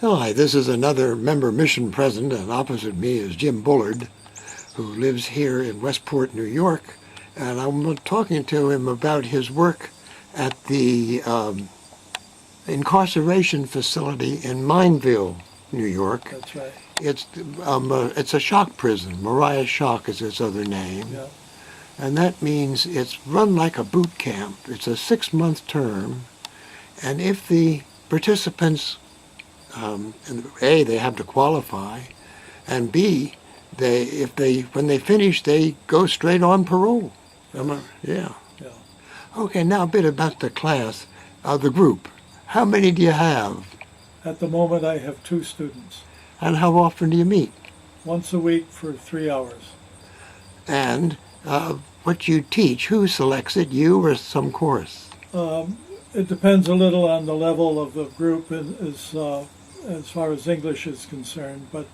Hi, this is another member mission president, and opposite me is Jim Bullard, who lives here in Westport, New York, and I'm talking to him about his work at the Incarceration Facility in Mineville, New York. That's right. It's a shock prison. Mariah Shock is its other name. Yeah. And that means it's run like a boot camp. It's a 6-month term, and if the participants A, they have to qualify, and B, when they finish, they go straight on parole. Yeah. Yeah. Okay, now a bit about the class, the group. How many do you have? At the moment, I have 2 students. And how often do you meet? Once a week for 3 hours. And what you teach, who selects it, you or some course? It depends a little on the level of the group as far as English is concerned, but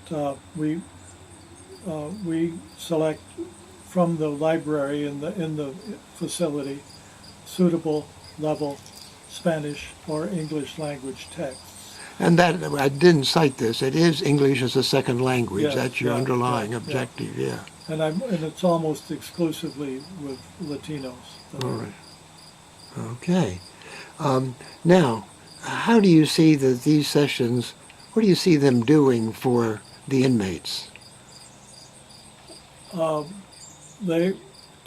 we select from the library in the facility suitable level Spanish or English language texts. And that, I didn't cite this, it is English as a second language. Yes, That's your underlying objective, yeah. And it's almost exclusively with Latinos. All right. Okay. Now, how do you see that these sessions, what do you see them doing for the inmates? To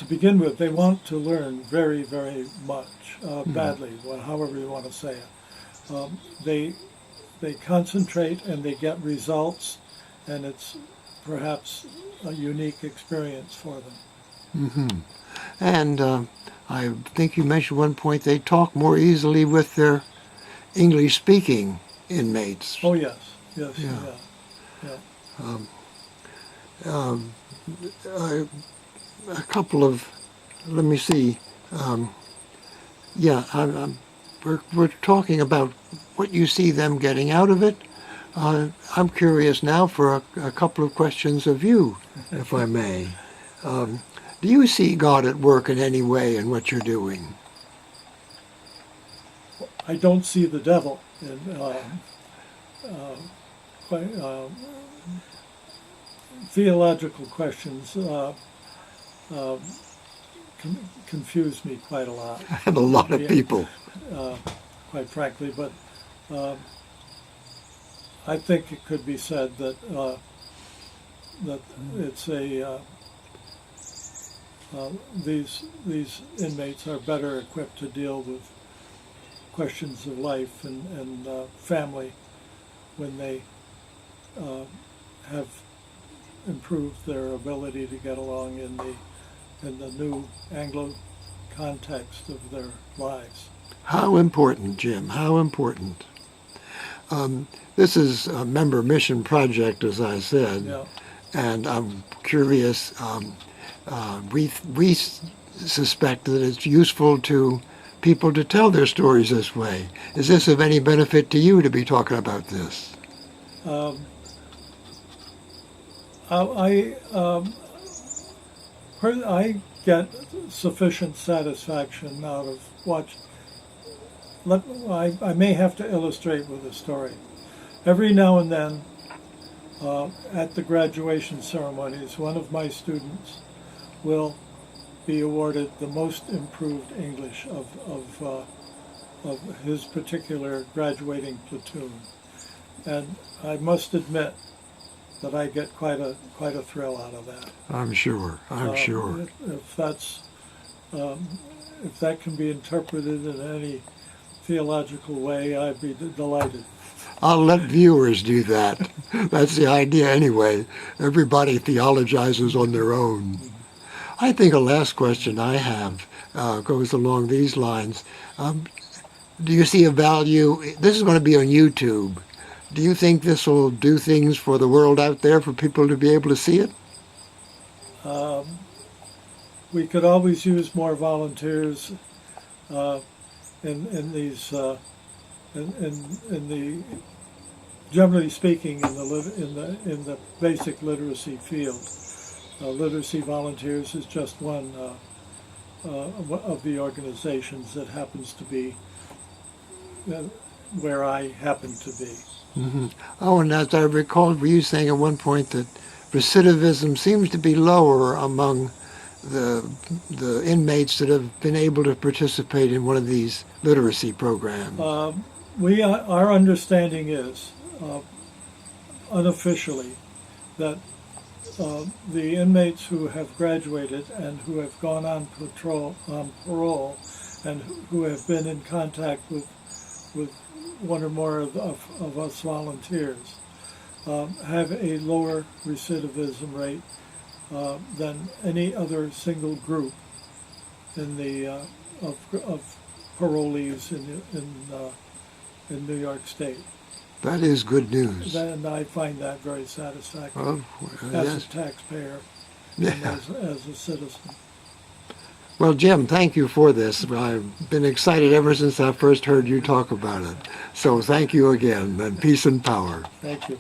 begin with, they want to learn very, very much, badly, however you want to say it. They concentrate and they get results, and it's perhaps a unique experience for them. Mm-hmm. And I think you mentioned one point they talk more easily with their English-speaking inmates. Oh yes, yeah. A couple of, let me see. We're talking about what you see them getting out of it. I'm curious now for a couple of questions of you, if I may. Do you see God at work in any way in what you're doing? I don't see the devil in theological questions. Confuse me quite a lot. And a lot of people. Quite frankly, but I think it could be said that it's these inmates are better equipped to deal with questions of life and family when they have improved their ability to get along in the new Anglo context of their lives. How important, Jim? How important? This is a member mission project, as I said, Yeah. and I'm curious. We suspect that it's useful to people to tell their stories this way. Is this of any benefit to you to be talking about this? I get sufficient satisfaction out of watching. I may have to illustrate with a story. Every now and then, at the graduation ceremonies, one of my students will be awarded the most improved English of his particular graduating platoon, and I must admit that I get quite a thrill out of that. I'm sure. I'm sure. If that can be interpreted in any theological way, I'd be delighted. I'll let viewers do that. That's the idea anyway. Everybody theologizes on their own. I think a last question I have goes along these lines. Do you see a value? This is going to be on YouTube. Do you think this will do things for the world out there for people to be able to see it? We could always use more volunteers in these. In the generally speaking, in the basic literacy field, Literacy Volunteers is just one of the organizations that happens to be where I happen to be. Oh, and as I recall, were you saying at one point that recidivism seems to be lower among the inmates that have been able to participate in one of these literacy programs? Our understanding is, unofficially, that the inmates who have graduated and who have gone on parole and who have been in contact with one or more of us volunteers have a lower recidivism rate than any other single group in the of parolees in New York State. That is good news. And I find that very satisfactory Oh, as yes. a taxpayer Yeah. and as a citizen. Well, Jim, thank you for this. I've been excited ever since I first heard you talk about it. So thank you again, and peace and power. Thank you.